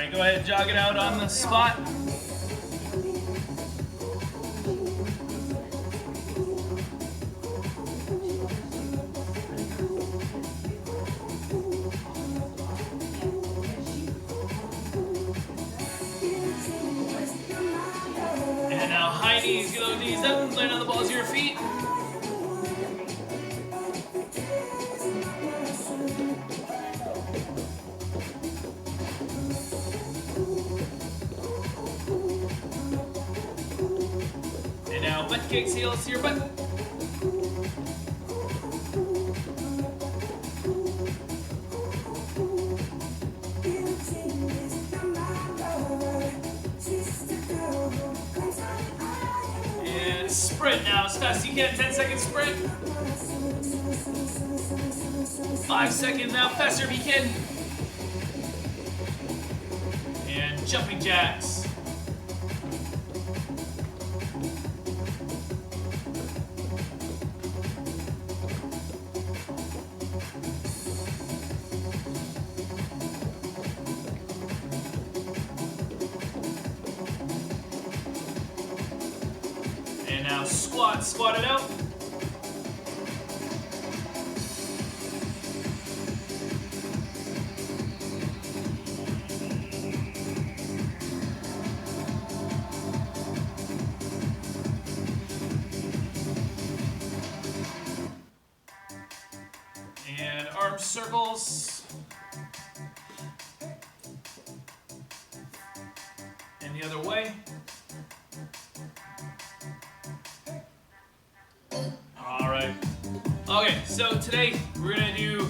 right, go ahead and jog it out on the spot. And now high knees, get those knees up, land on the balls of your feet. And now butt kicks, heels to your butt. And sprint now as fast as you can. 10-second sprint. 5 seconds now, faster if you can. And jumping jacks. And now squat it out. And arm circles. And the other way. All right. Okay, so today we're gonna do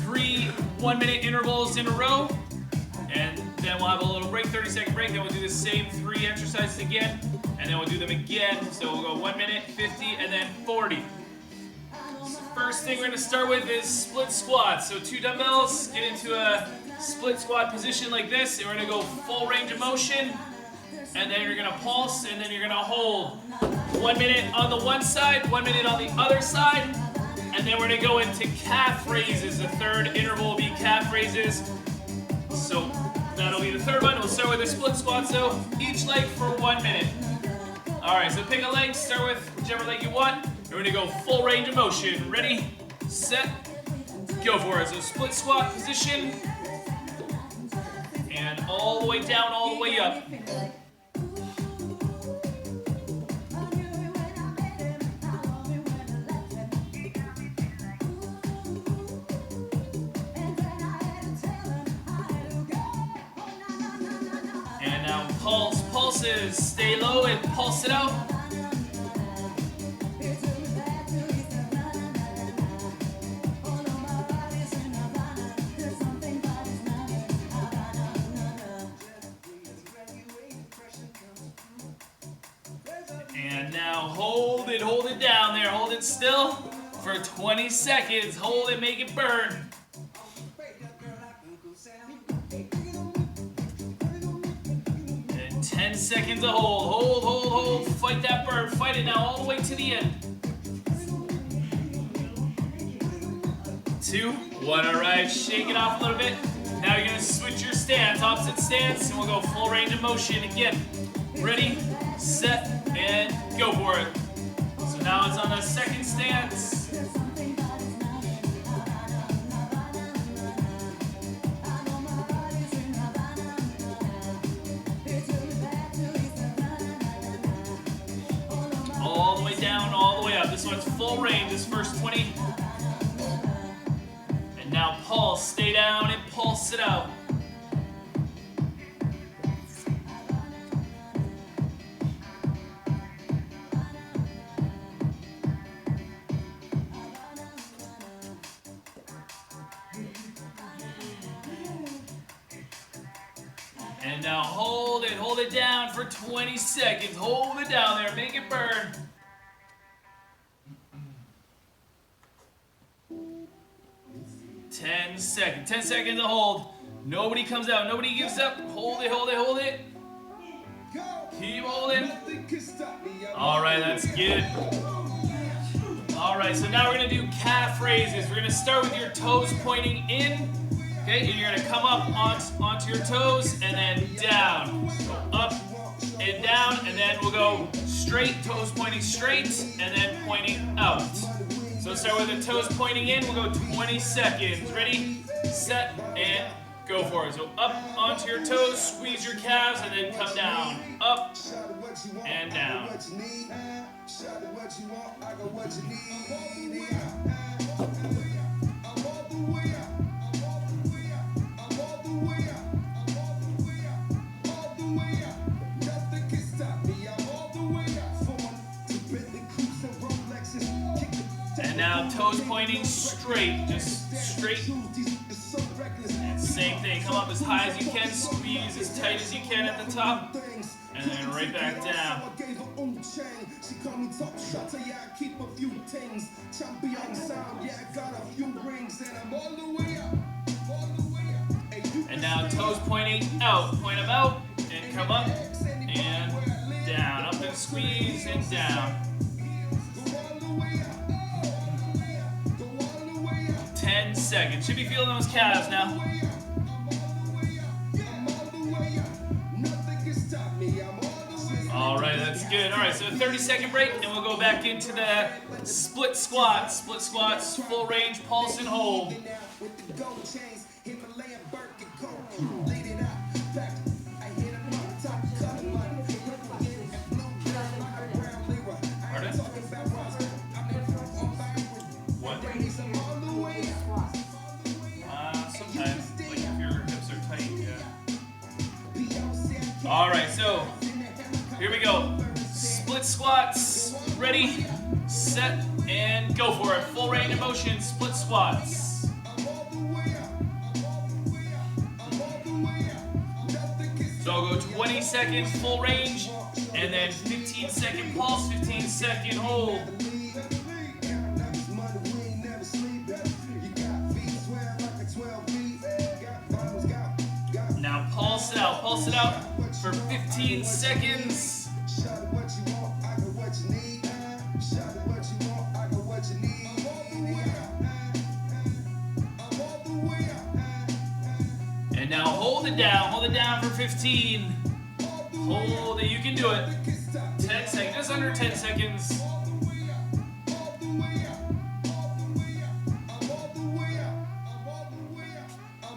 3 1-minute intervals in a row, and then we'll have a little break, 30-second break. Then we'll do the same 3 exercises again, and then we'll do them again. So we'll go 1 minute, 50, and then 40. First thing we're gonna start with is split squats. So 2 dumbbells, get into a split squat position like this, and we're gonna go full range of motion, and then you're gonna pulse, and then you're gonna hold 1 minute on the one side, 1 minute on the other side, and then we're gonna go into calf raises. The third interval will be calf raises. So that'll be the third one. We'll start with a split squat, so each leg for 1 minute. All right, so pick a leg, start with whichever leg you want. We're gonna go full range of motion. Ready, set, go for it. So split squat position, and all the way down, all the way up. And now pulses, stay low and pulse it out. And now hold it down there, hold it still for 20 seconds. Hold it, make it burn. And 10 seconds to hold, fight that burn, fight it now all the way to the end. 2, 1, all right, shake it off a little bit. Now you're gonna switch your stance, opposite stance, and we'll go full range of motion again. Ready, set, and go for it. So now it's on the second stance. All the way down, all the way up. This one's full range, this first 20. And now pulse, stay down and pulse it out. And now hold it down for 20 seconds. Hold it down there, make it burn. Ten seconds to hold. Nobody comes out, nobody gives up. Hold it. Keep holding. All right, that's good. All right, so now we're gonna do calf raises. We're gonna start with your toes pointing in. Okay, and you're gonna come up onto your toes and then down. So up and down, and then we'll go straight, toes pointing straight, and then pointing out. So start with the toes pointing in, we'll go 20 seconds. Ready, set, and go for it. So up onto your toes, squeeze your calves, and then come down. Up and down. And now toes pointing straight, just straight. And same thing, come up as high as you can, squeeze as tight as you can at the top, and then right back down. And now toes pointing out, point them out, and come up, and down, up and squeeze, and down. 10 seconds. Should be feeling those calves now. All right, that's good. All right, so a 30-second break, and we'll go back into the split squats. Split squats, full range, pulse and hold. All right, so here we go. Split squats. Ready, set, and go for it. Full range of motion, split squats. So I'll go 20 seconds full range, and then 15-second pulse, 15-second hold. Now pulse it out for 15 seconds. And now hold it down for 15. Hold it, you can do it. 10 seconds, just under 10 seconds.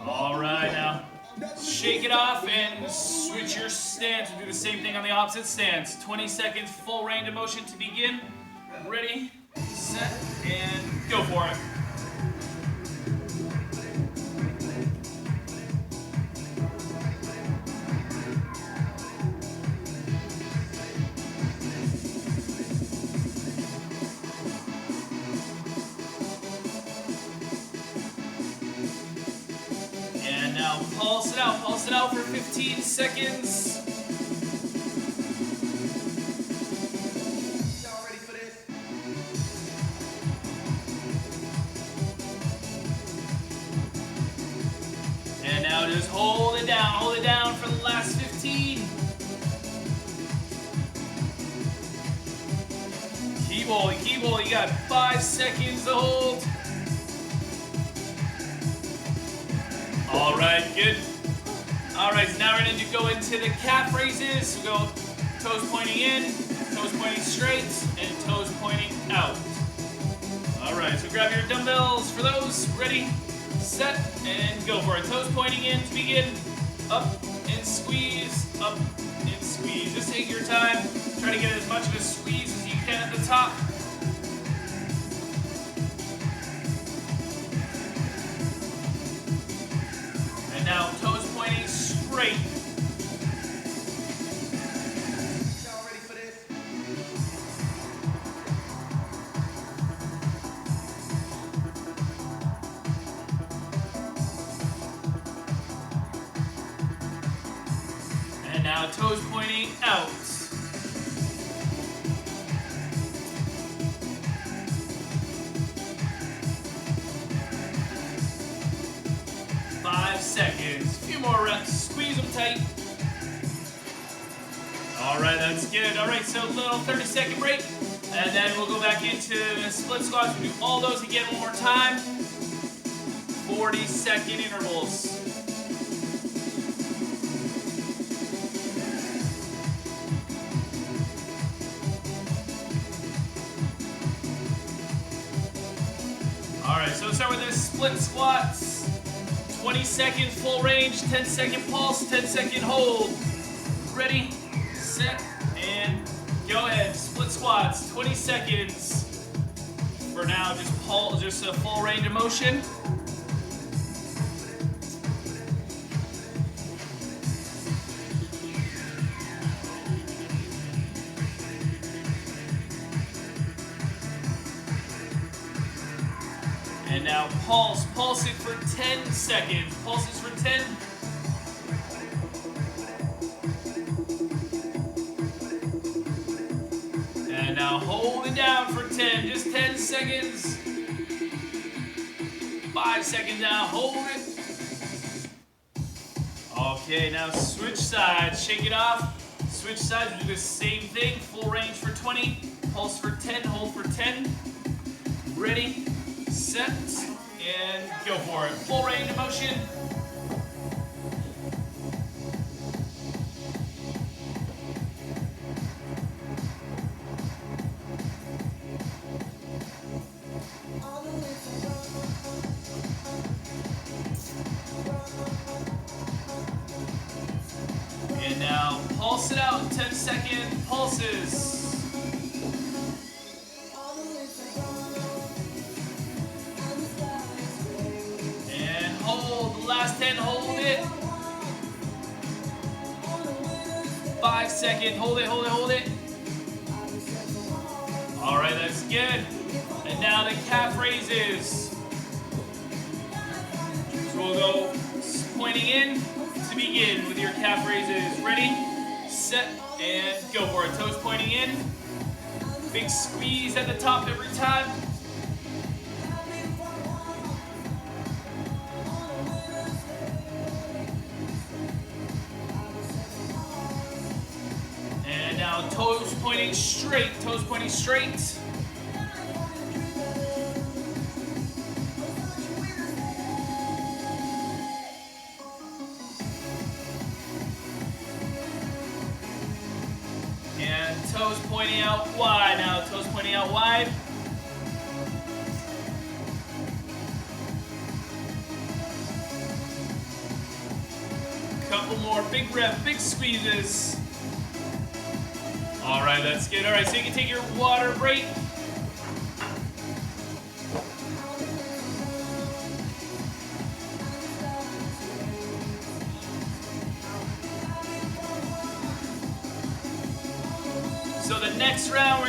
All right, now shake it off and switch your stance. We'll do the same thing on the opposite stance. 20 seconds, full range of motion to begin. Ready, set, and go for it. And now pulse it out for 15 seconds. Y'all ready for this? And now just hold it down for the last 15. Keep holding, you got 5 seconds to hold. All right, good. All right, so now we're going to go into the calf raises. We'll go toes pointing in, toes pointing straight, and toes pointing out. All right, so grab your dumbbells for those. Ready, set, and go for it. Toes pointing in to begin. Up and squeeze, up and squeeze. Just take your time. Try to get as much of a squeeze as you can at the top. And now toes pointing straight. Y'all ready for this? And now toes pointing out. Seconds. A few more reps. Squeeze them tight. All right, that's good. All right, so a little 30-second break, and then we'll go back into the split squats. We'll do all those again one more time. 40-second intervals. All right, so let's start with this split squats. 20 seconds full range, 10-second pulse, 10-second hold. Ready, set, and go ahead. Split squats, 20 seconds. For now, just a full range of motion. And now pulse it for 10 seconds. Pulses for 10. And now hold it down for 10, just 10 seconds. 5 seconds now, hold it. Okay, now switch sides, shake it off. Switch sides, do the same thing. Full range for 20, pulse for 10, hold for 10. Ready, set, and go for it. Full range of motion. And now pulse it out, 10-second pulses. And hold, the last 10, hold it. 5 seconds, hold it, hold it, hold it. All right, that's good. And now the calf raises. So we'll go pointing in to begin with your calf raises. Ready, set, and go for it. Toes pointing in. Big squeeze at the top every time. And now toes pointing straight. Toes pointing straight. And toes pointing out wide now. Toes pointing out wide. Couple more big rep, big squeezes. All right, that's good. All right, so you can take your water break. So the next round,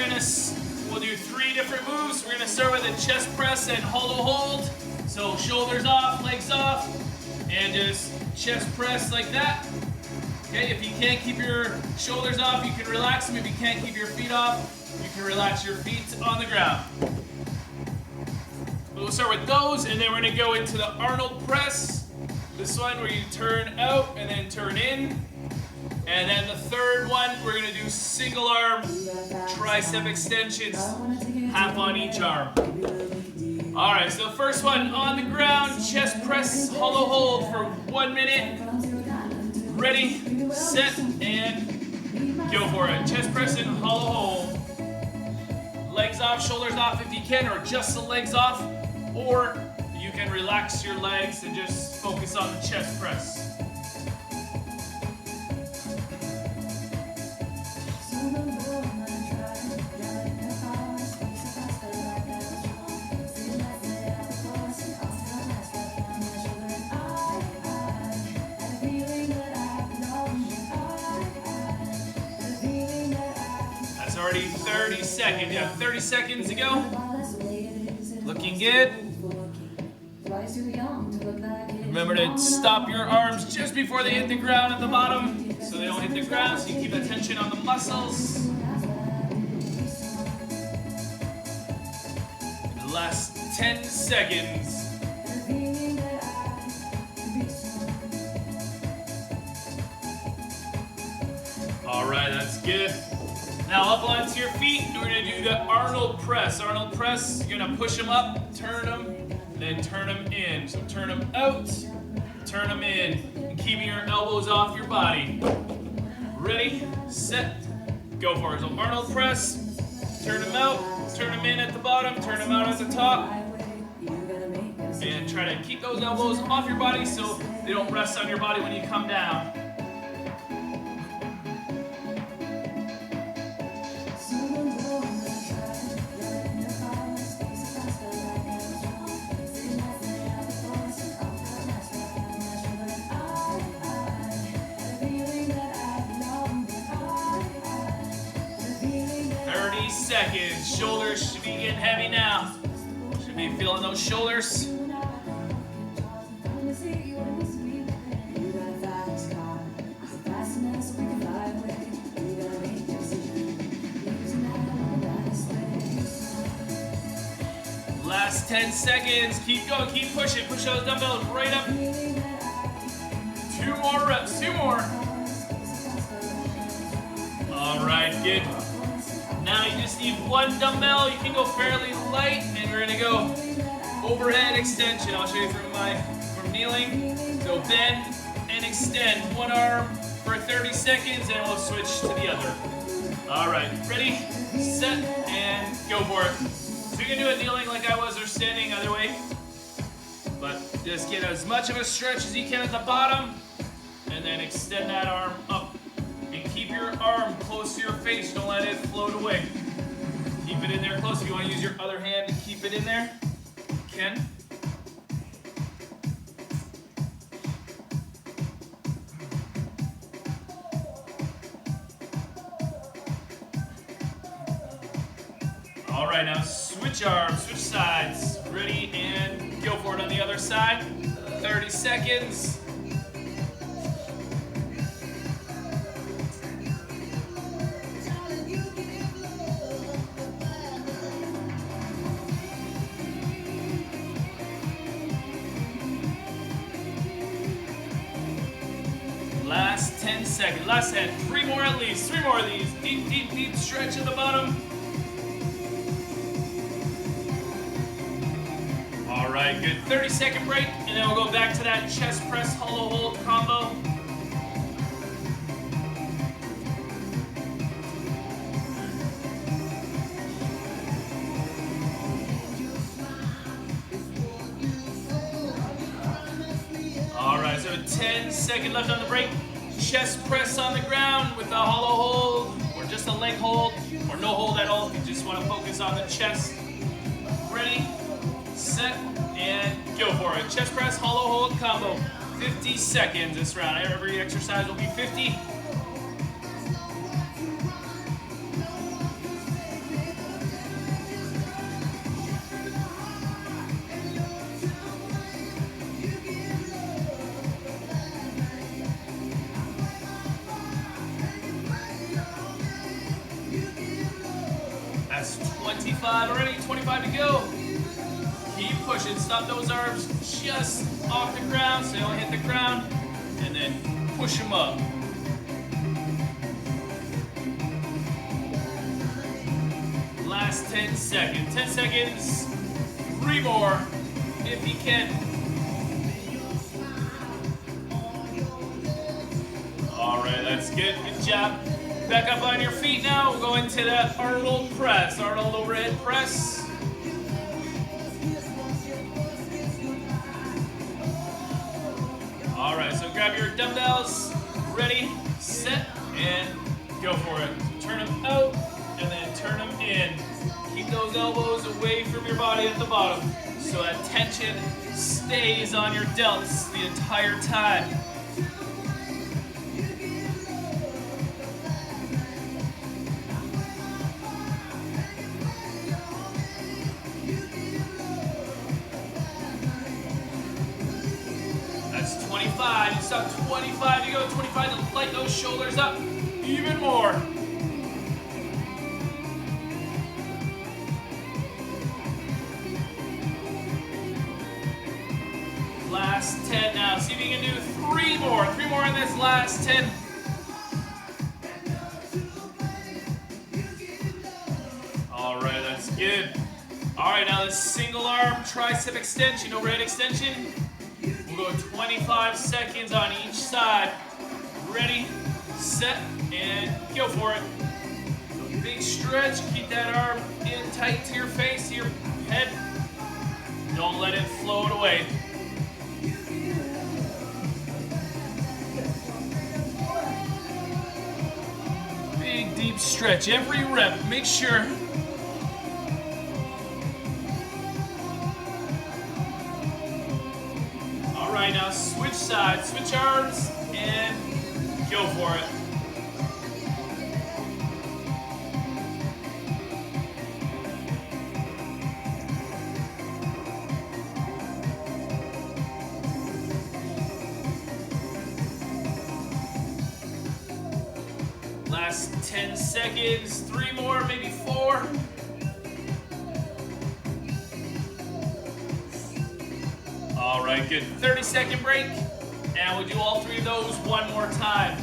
we'll do 3 different moves. We're gonna start with a chest press and hollow hold. So shoulders off, legs off, and just chest press like that. Okay, if you can't keep your shoulders off, you can relax them. If you can't keep your feet off, you can relax your feet on the ground. We'll start with those, and then we're gonna go into the Arnold press. This one where you turn out and then turn in. And then the third one, we're gonna do single arm tricep extensions, half on each arm. All right, so the first one on the ground, chest press, hollow hold for 1 minute. Ready, set, and go for it. Chest press and hollow hold. Legs off, shoulders off if you can, or just the legs off. Or you can relax your legs and just focus on the chest press. Already 30 seconds. Yeah, 30 seconds to go. Looking good. Remember to stop your arms just before they hit the ground at the bottom so they don't hit the ground, so you keep attention on the muscles. The last 10 seconds. All right, that's good. Now up onto your feet, we're gonna do the Arnold press. Arnold press, you're gonna push them up, turn them, then turn them in. So turn them out, turn them in, and keeping your elbows off your body. Ready, set, go for it. So Arnold press, turn them out, turn them in at the bottom, turn them out at the top. And try to keep those elbows off your body so they don't rest on your body when you come down. Seconds. Shoulders should be getting heavy now. Should be feeling those shoulders. Last 10 seconds. Keep going. Keep pushing. Push those dumbbells right up. 2 more reps. 2 more. All right. Good. Now you just need 1 dumbbell. You can go fairly light, and we're gonna go overhead extension. I'll show you from kneeling. So bend and extend 1 arm for 30 seconds, and we'll switch to the other. All right, ready, set, and go for it. So you can do it kneeling like I was, or standing either way. But just get as much of a stretch as you can at the bottom, and then extend that arm up. And keep your arm close to your face. Don't let it float away. Keep it in there close. If you want to use your other hand to keep it in there, you can. All right, now switch arms, switch sides. Ready, and go for it on the other side. 30 seconds. Last 10 seconds, last 10, 3 more at least, 3 more of these. Deep, deep, deep stretch at the bottom. All right, good. 30-second break, and then we'll go back to that chest press hollow hold combo. All right, so 10 seconds left on the break. Chest press on the ground with a hollow hold, or just a leg hold, or no hold at all if you just want to focus on the chest. Ready, set, and go for it. Chest press, hollow hold combo. 50 seconds this round. Every exercise will be 50. That's 25 already, 25 to go. Keep pushing, stop those arms just off the ground so they don't hit the ground, and then push them up. Last 10 seconds, 10 seconds, 3 more if you can. All right, that's good, good job. Back up on your feet now. We'll go into that Arnold press, Arnold overhead press. All right, so grab your dumbbells, ready, set, and go for it. Turn them out, and then turn them in. Keep those elbows away from your body at the bottom, so that tension stays on your delts the entire time. That's 25. You stop 25 to go. 25 to light those shoulders up even more. Last 10 now. See if you can do 3 more. 3 more in this last 10. All right, that's good. All right, now the single arm tricep extension, overhead extension. We'll go 25 seconds on each side. Ready, set, and go for it. So big stretch, keep that arm in tight to your face, to your head. Don't let it float away. Big deep stretch every rep. Make sure. All right, now switch sides, switch arms, and go for it. Last 10 seconds, 3 more, maybe 4. All right, good. 30-second break, and we'll do all 3 of those one more time.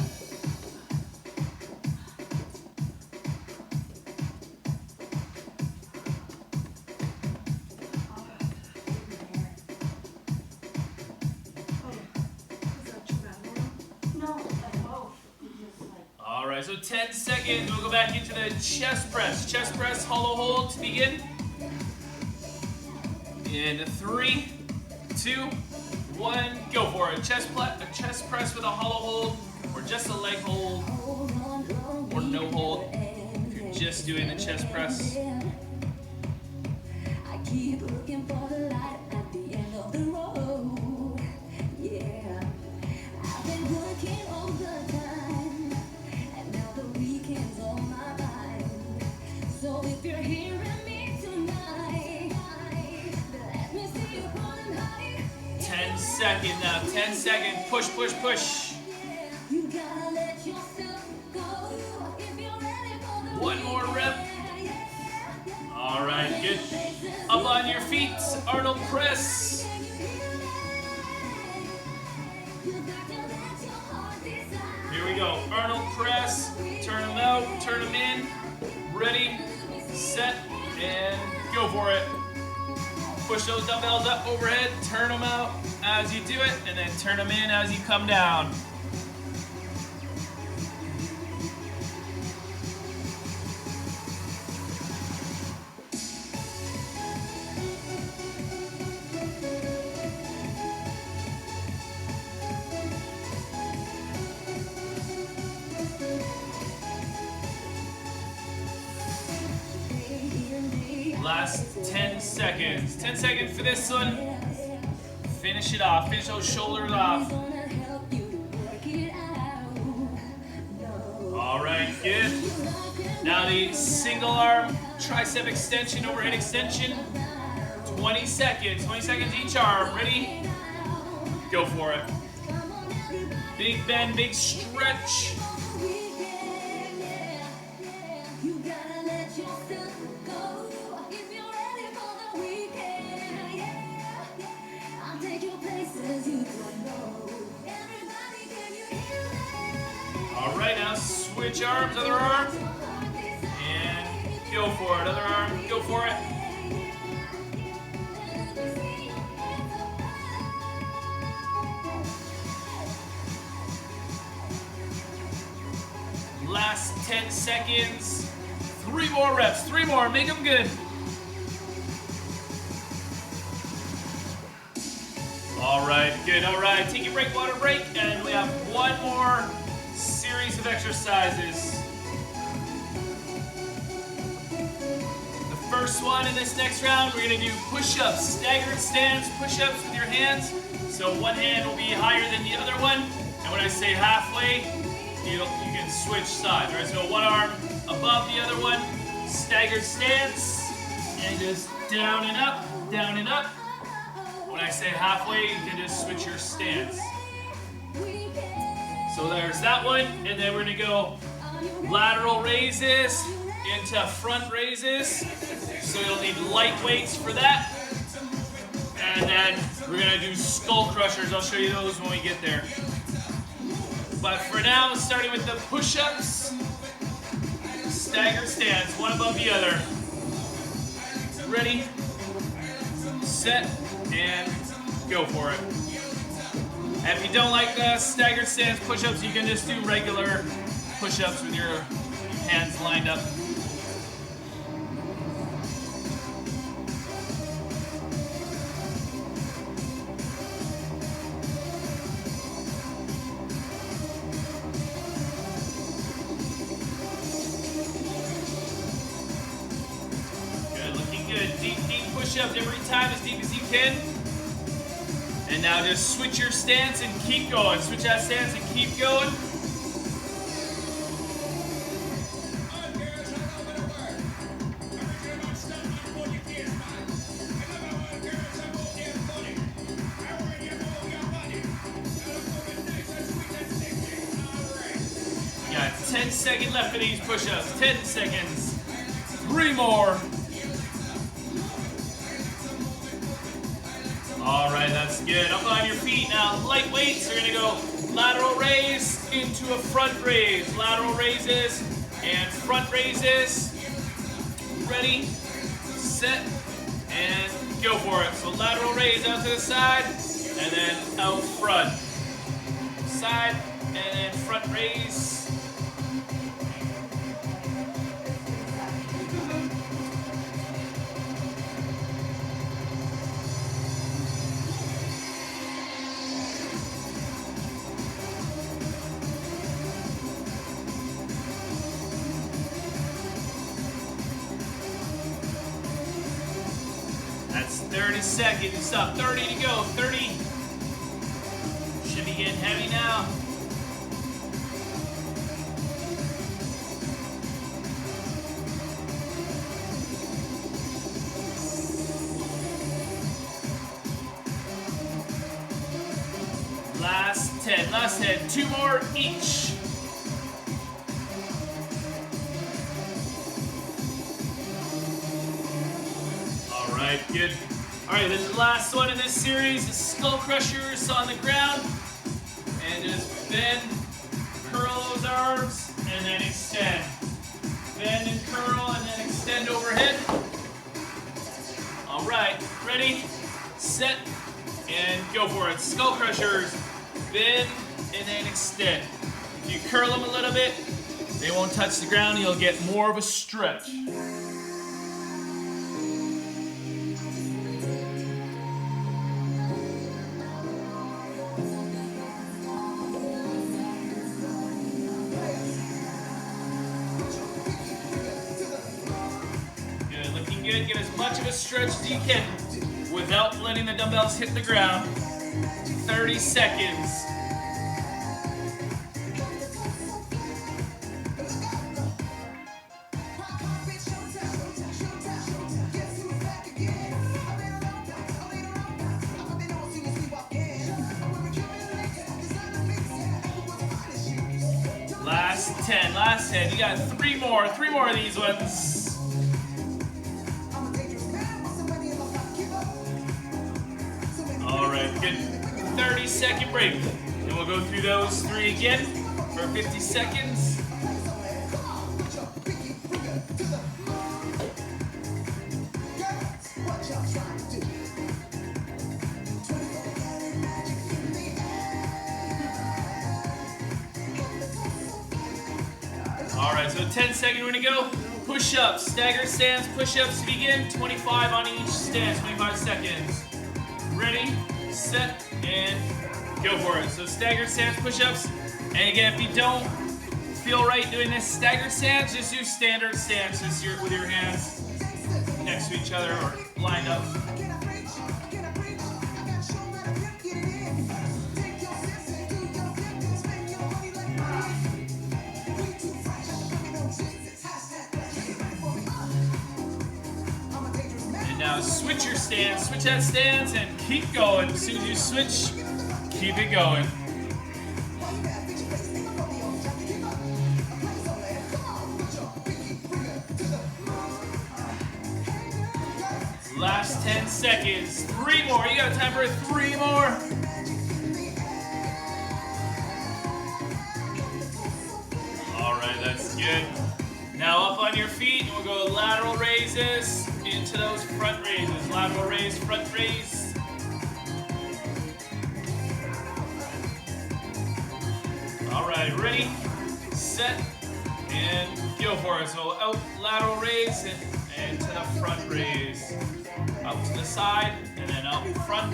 All right, so 10 seconds, we'll go back into the chest press. Chest press, hollow hold to begin. In 3, 2, 1, go for it. Chest press with a hollow hold, or just a leg hold, or no hold. If you're just doing the chest press. I keep looking for the light at the end of the road. Yeah, I've been working all the time, and now the weekend's on my mind. So if you're hearing me tonight, let me see you running high. 10 seconds now, 10 seconds, push, push, push. You gotta let yourself go if you're ready for the One more rep. All right, good. Up on your feet, Arnold press. Here we go, Arnold press. Turn them out, turn them in. Ready, set, and go for it. Push those dumbbells up overhead, turn them out as you do it, and then turn them in as you come down. Last 10 seconds. 10 seconds for this one. Finish it off. Finish those shoulders off. All right, good. Now the single arm tricep extension, overhead extension. 20 seconds. 20 seconds each arm. Ready? Go for it. Big bend, big stretch. All right, now switch arms, other arm, and go for it. Other arm, go for it. Last 10 seconds. 3 more reps, 3 more, make them good. All right, good, all right. Take your break, water break, and we have 1 more series of exercises. The first one in this next round, we're gonna do push-ups, staggered stance, push-ups with your hands. So one hand will be higher than the other one, and when I say halfway, you can switch sides, right? So one arm above the other one, staggered stance, and just down and up, down and up. When I say halfway, you can just switch your stance. So there's that one, and then we're gonna go lateral raises into front raises. So you'll need light weights for that. And then we're gonna do skull crushers. I'll show you those when we get there. But for now, starting with the push-ups, staggered stance, one above the other. Ready? set, and go for it. And if you don't like the staggered stance push-ups, you can just do regular push-ups with your hands lined up. Good, looking good. Deep push-ups every time, as deep as you can. And now just switch your stance and keep going. Switch that stance and keep going. You got 10 seconds left for these push-ups. 10 seconds. 3 more. All right, that's good. Up on your feet now. Light weights. We're gonna go lateral raise into a front raise. Lateral raises and front raises. Ready, set, and go for it. So lateral raise out to the side, and then out front. Side, and then front raise. That's 30 seconds. Stop. 30 to go. 30. Should be getting heavy now. Last 10. Last 10. 2 more each. Alright, good. Alright, then the last one in this series is skull crushers on the ground. And just bend, curl those arms, and then extend. Bend and curl, and then extend overhead. Alright, ready, set, and go for it. Skull crushers, bend, and then extend. If you curl them a little bit, they won't touch the ground, you'll get more of a stretch. Good. Get as much of a stretch as you can without letting the dumbbells hit the ground. 30 seconds. Last 10, last 10. You got 3 more of these ones. Alright, good. 30-second break. And we'll go through those 3 again for 50 seconds. Alright, so 10-second, we're gonna go. Push-ups, staggered stance, push-ups to begin. 25 on each stance, 25 seconds. Ready, set, and go for it. So staggered stance push-ups. And again, if you don't feel right doing this staggered stance, just do standard stance, just with your hands next to each other or lined up. Now switch your stance, switch that stance, and keep going. As soon as you switch, keep it going. Last 10 seconds. 3 more. You got time for 3 more. All right, that's good. Now up on your feet, and we'll go lateral raises into those front raises. Lateral raise, front raise. All right, ready, set, and go for it. So out, lateral raise, and to the front raise. Up to the side, and then up front.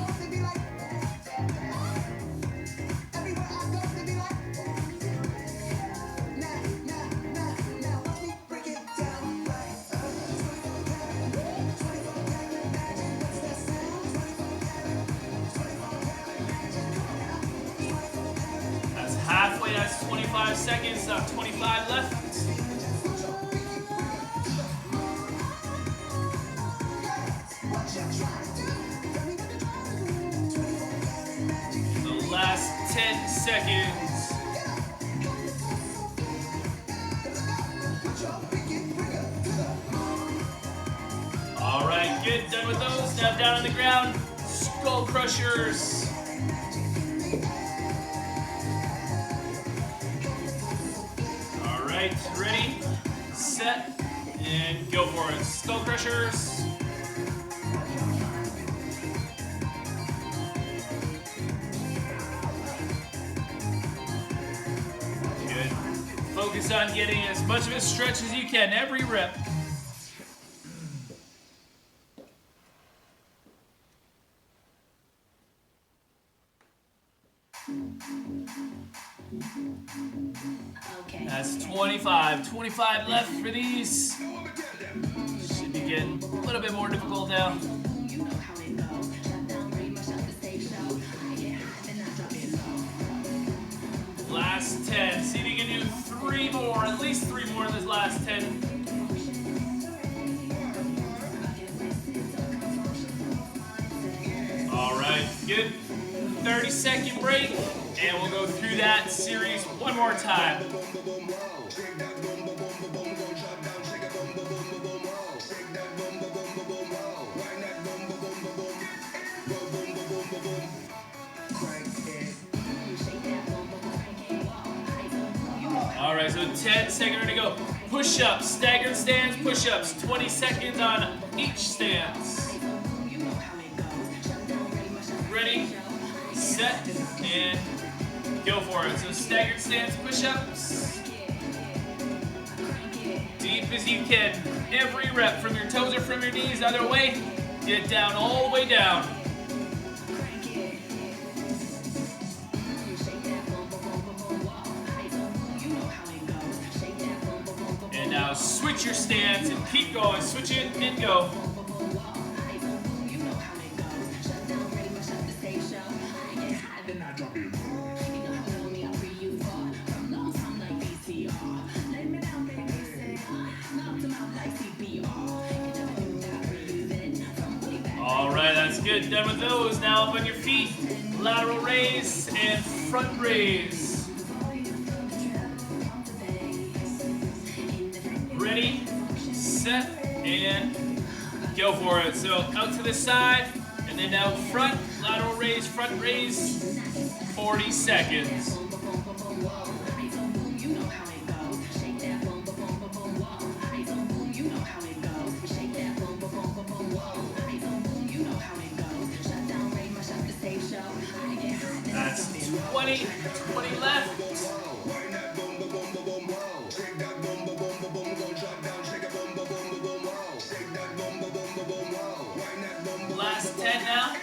That's halfway, that's 25 seconds, 25 left. The last 10 seconds. All right, good, done with those. Now down on the ground, skull crushers. All right, ready, set, and go for it. Skull crushers. Focus on getting as much of a stretch as you can every rep. Okay. That's 25. 25 left for these. Should be getting a little bit more difficult now. You know how it goes. Shut down, pretty much up the stage show. I get high, then I drop it low. Last 10. See if you can do 3 more, at least 3 more in this last 10. All right, good. 30-second break, and we'll go through that series one more time. All right, so 10 seconds to go. Push-ups, staggered stance, push-ups. 20 seconds on each stance. Ready, set, and go for it. So staggered stance, push-ups. Deep as you can. Every rep, from your toes or from your knees, either way. Get down, all the way down. And now switch your stance and keep going. Switch it and go. All right, that's good. Done with those. Now up on your feet. Lateral raise and front raise. Ready, set, and go for it. So out to the side, and then out front. Lateral raise, front raise. 40 seconds. That's 20 left. Last 10 now.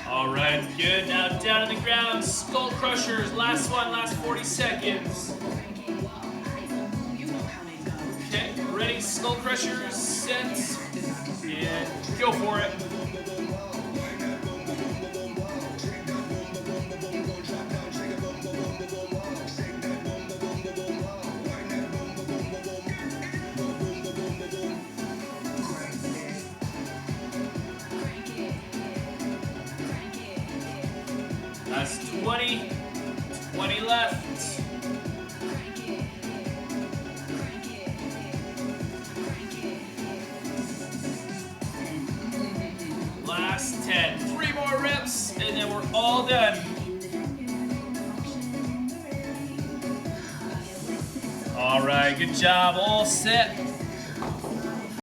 All right, good. Now down on the ground, skull crushers. Last one, last 40 seconds. Okay, ready, skull crushers, set, and go for it. That's 20 left. Last 10. 3 more reps, and then we're all done. All right, good job. All set.